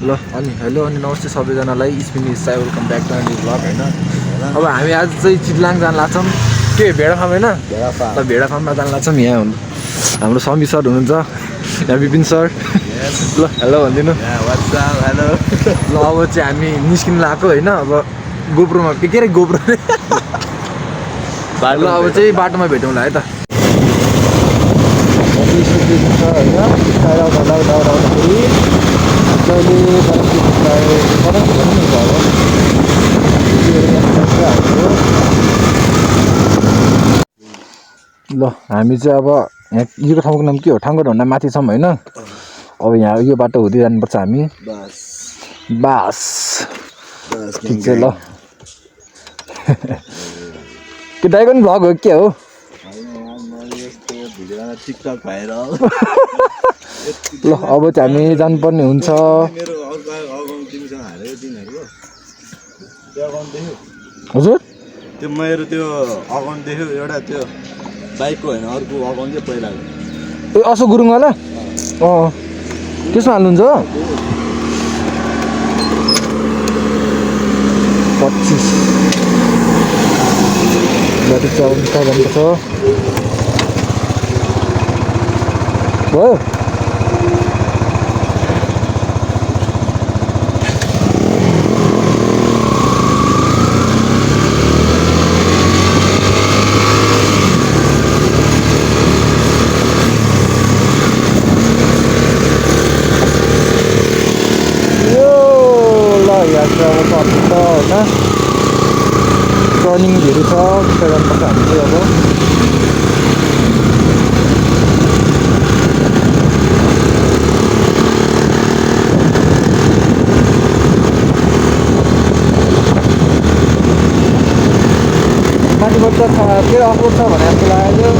ल अनि हेलो अनि नमस्ते सबैजनालाई spin is welcome back to new blog होइन। अब हामी आज चाहिँ चितलाङ जान लाग्छौँ के भेडा फार्म होइन ल भेडा फार्ममा जान लाग्छौँ। यहाँ हाम्रो समी सर हुनुहुन्छ, यहाँ विपिन सर ल हेलो भनिदिनु। हेलो ल अब चाहिँ हामी निस्किनु लाग्यो होइन। अब गोप्रोमा के अरे गोप्रो ल अब चाहिँ बाटोमा भेटौँला है त। ल हामी चाहिँ अब यहाँ यो ठाउँको नाम के हो, ठाउँकोभन्दा माथि छौँ होइन। अब यहाँ यो बाटो हुँदै जानुपर्छ हामी। बास ठिक छ ल। के दाइको नि भ्लग हो के हो? TikTok viral. ल अब चाहिँ हामी जानुपर्ने हुन्छ। हजुर त्यो मेरो त्यो अकाउन्ट देख्यो एउटा त्यो बाइकको होइन अर्को अकाउन्ट चाहिँ पहिला ए अशोक गुरुङवाला त्यसमा हाल्नुहुन्छ 25 जति चलाउनु भन्नुपर्छ भयो। टर्निङहरू छ त्यहाँ जानुपर्छ हामी चाहिँ। अब माथिबाट के अफरोड छ भने जस्तो लाग्यो।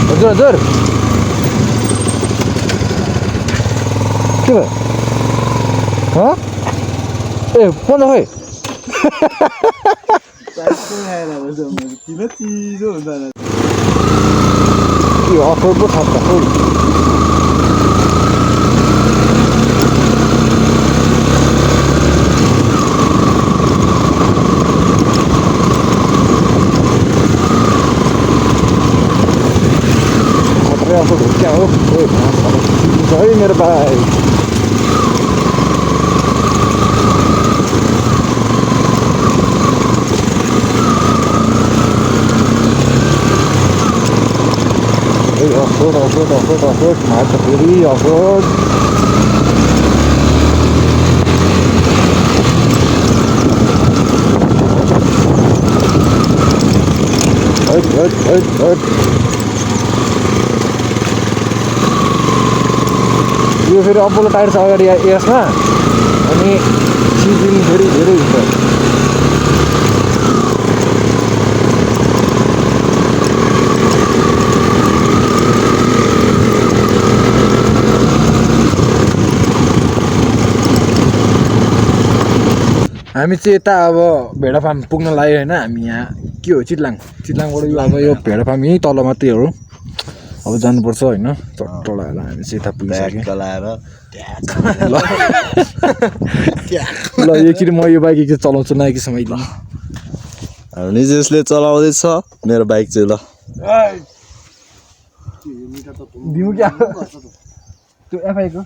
हजुर हजुर के भयो ए पन्ध्र खोइ किन चिजो हुन्छ यो अफर पो छ त खोइ। अफर हो क्या हो है मेरो भाइ। Off-road, मार्च फेरि off-road। यो फेरि अपोलो टायर छ अगाडि यसमा अनि सिजिङ फेरि धेरै हुन्छ। हामी चाहिँ यता अब भेडा फार्म पुग्न लाग्यो होइन। हामी यहाँ के हो चितलाङबाट यो अब यो भेडा फार्म यहीँ तल मात्रै हो। अब जानुपर्छ होइन। चट्ट लगाएर हामी चाहिँ यता पुगिसक्यो ल एकचोटि म यो बाइक एकचोटि चलाउँछु नयाँ समय ल। निजेसले चलाउँदैछ मेरो बाइक चाहिँ ल दिउँ क्या त्यो एफआईको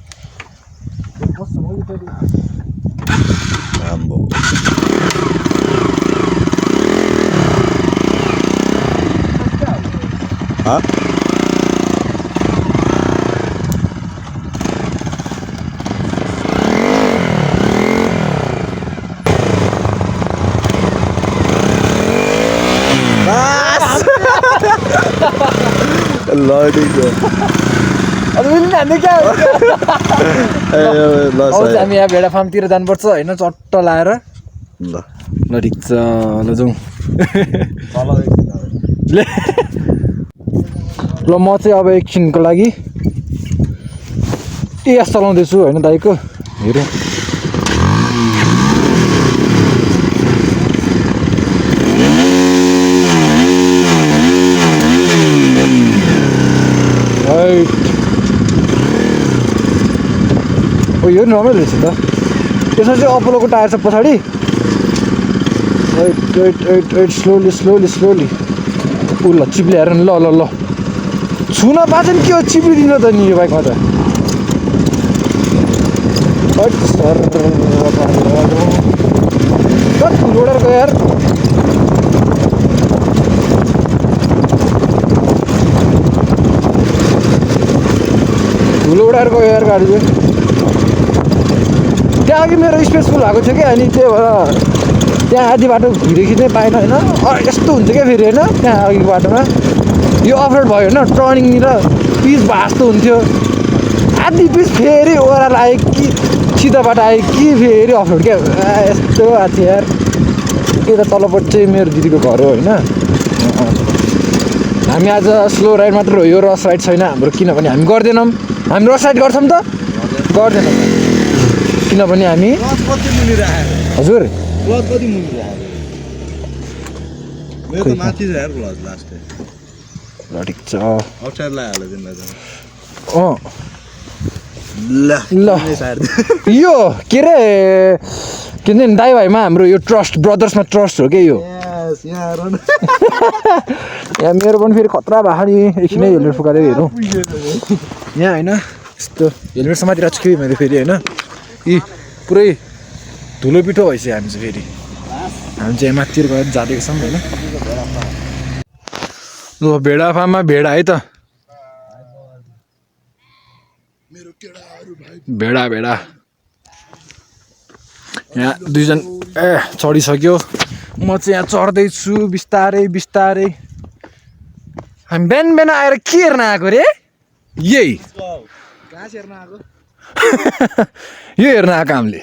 हामी यहाँ भेडा फार्मतिर जानुपर्छ होइन चट्ट लाएर ल ठिक छ ल जाउँ। ल म चाहिँ अब एकछिनको लागि टिएस चलाउँदैछु होइन दाइको हेरौँ। ओ यो नि रमाइलो रहेछ त यसमा चाहिँ अपोलोको टायर छ पछाडि wait wait wait wait slowly slowly slowly ऊ ल चिप्ल्याएर नि ल ल ल छुन पाएको नि के हो चिप्लिदिनु त नि यो बाइकमा त लोडर गयो यार धुलो उडाएर गयो यार गाडी चाहिँ त्यहाँ अघि मेरो स्पेस फुल भएको थियो कि अनि त्यही भएर त्यहाँ आधी बाटो भिडियो खिच्नै पाएन होइन यस्तो हुन्छ क्या फेरि होइन त्यहाँ अघिको बाटोमा यो अफरोड भयो होइन टर्निङनिर पिच भास्तो हुन्थ्यो आधी पिच फेरि ओह्रालो आयो कि सिधा बाटो आयो कि फेरि अफरोड क्या यस्तो आएको थियो यार यता तलपट्टि चाहिँ मेरो दिदीको घर हो होइन हामी आज स्लो राइड मात्र हो यो रस राइड छैन हाम्रो किनभने हामी गर्दैनौँ हामी रस राइड गर्छौँ त गर्दैनौँ किनभने हामी हजुर ल ठिक छ ल यो के अरे के भन्छ दाइ भाइमा हाम्रो यो ट्रस्ट ब्रदर्समा ट्रस्ट हो क्या यो यहाँ मेरो पनि फेरि खतरा भएको नि एकछिनै हेलमेट फुकाएर हेरौँ यहाँ होइन यस्तो हेलमेट समातिरहेको छु कि मैले फेरि होइन यी पुरै धुलो पिठो भइसक्यो हामी चाहिँ फेरि हामी चाहिँ माथितिर गएर जाँदैको छौँ होइन ल भेडा फार्ममा भेडा है त भेडा भेडा यहाँ दुईजना चढिसक्यो म चाहिँ यहाँ चढ्दैछु बिस्तारै बिस्तारै हामी बिहान बिहान आएर के हेर्न आएको रे यही यो हेर्न आएको हामीले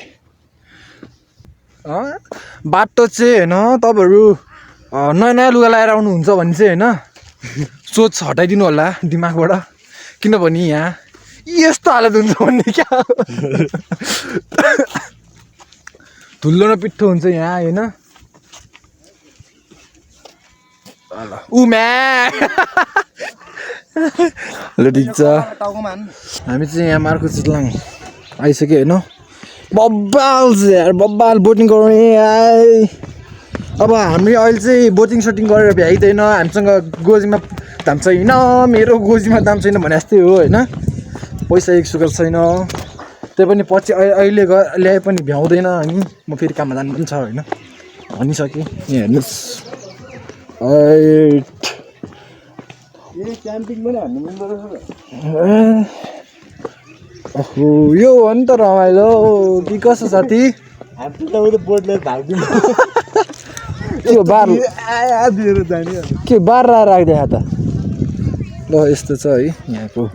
बाटो चाहिँ होइन तपाईँहरू नयाँ नयाँ लुगा लगाएर आउनुहुन्छ भने चाहिँ होइन सोच हटाइदिनु होला दिमागबाट किनभने यहाँ यस्तो हालत हुन्छ भन्ने क्या धुलो न पिठो हुन्छ यहाँ होइन ल ठिक छ हामी चाहिँ यहाँ मार्को चितलाङ आइसक्यो होइन बब्बाल चाहिँ यार बब्बाल बोटिङ गराउने अब हामी अहिले चाहिँ बोटिङ सोटिङ गरेर भ्याइँदैन हामीसँग गोजीमा दाम छैन मेरो गोजीमा दाम छैन भने जस्तै हो होइन पैसा एक सुकर छैन त्यही पनि पछि अहिले ल्याए पनि भ्याउँदैन अनि म फेरि काममा जानु पनि छ होइन भनिसकेँ यहाँ हेर्नुहोस् यो हो नि त रमाइलो कि कसो साथी के बार के बार राखिदिए त ल यस्तो छ है यहाँको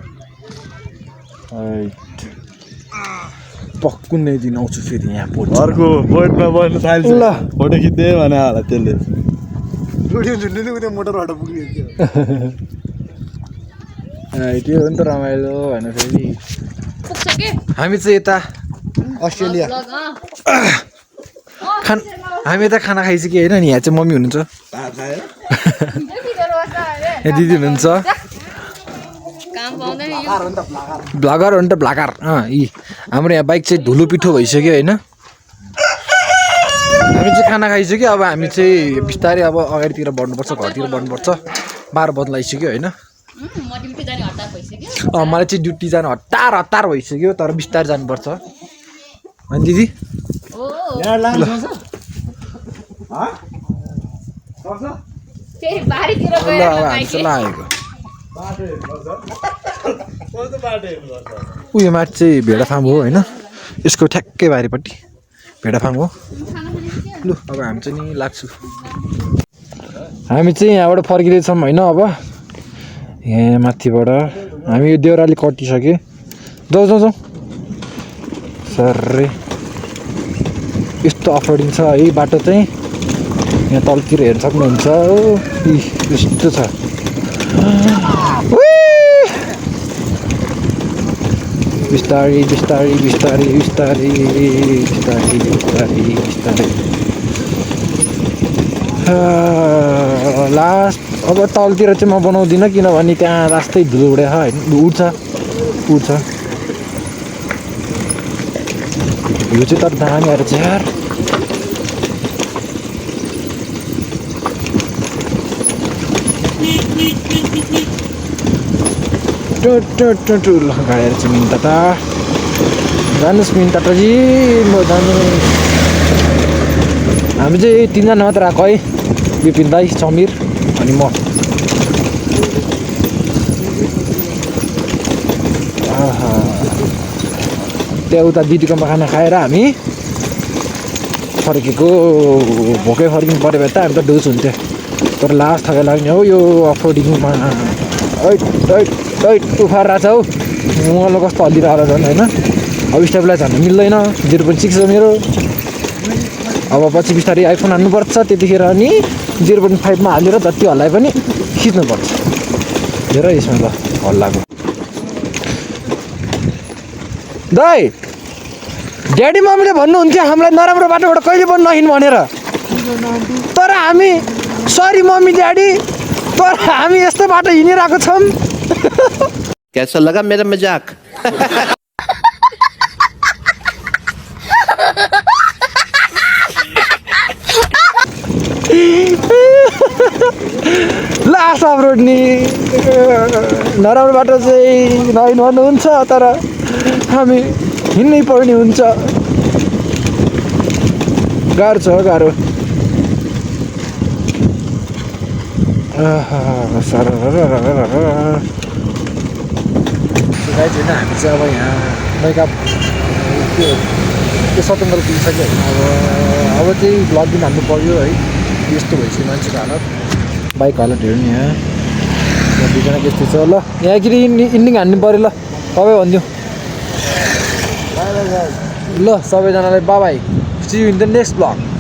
कुनै दिन आउँछु फेरि यहाँ अर्को बोटमा बस्नु थाल्छ ल फोटो खिच्दै भने होला त्यसले मोटरबाट पुग्ने त्यो हो नि त रमाइलो होइन फेरि हामी चाहिँ यता अस्ट्रेलिया हामी यता खाना खाइसक्यो होइन नि यहाँ चाहिँ मम्मी हुनुहुन्छ यहाँ दिदी हुनुहुन्छ भ्लगर हो नि त भ्लगर यी हाम्रो यहाँ बाइक चाहिँ धुलो पिठो भइसक्यो होइन हामी चाहिँ खाना खाइसक्यो अब हामी चाहिँ बिस्तारै अब अगाडितिर बढ्नुपर्छ घरतिर बढ्नुपर्छ 12 बज्न आइसक्यो होइन मलाई चाहिँ ड्युटी जानु हतार भइसक्यो तर बिस्तारै जानुपर्छ अनि दिदी लागेको उयो माथि चाहिँ भेडा फार्म हो होइन यसको ठ्याक्कै बारीपट्टि भेडा फार्म हो लु अब हामी चाहिँ नि लाग्छु हामी चाहिँ यहाँबाट फर्किँदैछौँ होइन अब यहाँ माथिबाट हामी यो देउराली कटिसक्यो जाउँ सर्रे यस्तो अफरोडिङ छ है बाटो चाहिँ यहाँ तलतिर हेर्न सक्नुहुन्छ यस्तो छ बिस्तारै बिस्तारै बिस्तारै बिस्तारै बिस्तारै बिस्तारै बिस्तारै लास्ट अब तलतिर चाहिँ म बनाउँदिनँ किनभने त्यहाँ रास्तै धुलो उडेछ होइन उड्छ यो चाहिँ तर दामी आएर चाहिँ यार टु ल गाडेर चाहिँ मिन ताता जानुहोस् मिन ताताजी म जानु हामी चाहिँ 3 जना मात्र आएको है विपिन दाई समीर अनि म त्यहाँ उता दिदीकोमा खाना खाएर हामी फर्केको भोकै फर्किनु पऱ्यो भने त हामी त डुस हुन्थ्यो तर लास्ट थकाइ लाग्ने हो यो अफरोडिङमा उफार रहेछ हौ मलाई कस्तो हल्लिरहेको झन् होइन अब स्टेपलाई झन् मिल्दैन 0.6 छ मेरो अब पछि बिस्तारै आइफोन हान्नुपर्छ त्यतिखेर अनि 0.5मा हालेर जति हल्लाए पनि खिच्नुपर्छ हेर यसमा ल हल्लाएको दाइ ड्याडी मम्मीले भन्नुहुन्थ्यो हामीलाई नराम्रो बाटोबाट कहिले पनि नहिँड भनेर तर हामी सरी मम्मी ड्याडी तर हामी यस्तो बाटो हिँडिरहेको छौँ कैसा लगा मेरा मजाक लास्ट अफरोड नि नराम्रो बाटो चाहिँ नहिँड भन्नुहुन्छ तर हामी हिँड्नै पर्ने हुन्छ गाह्रो छ गाह्रो छैन हामी चाहिँ अब यहाँ मैका त्यो सतङ्गर पुगिसक्यो अब चाहिँ ब्लग दिन हान्नु पर्यो है यस्तो भइसक्यो मान्छेको हालत बाइक हालत हेर्नु नि यहाँ दुईजना त्यस्तै छ ल यहाँखेरि इन्डिङ हान्नु पऱ्यो ल तपाईँ भनिदिउँ ल सबैजनालाई bye see you in the next blog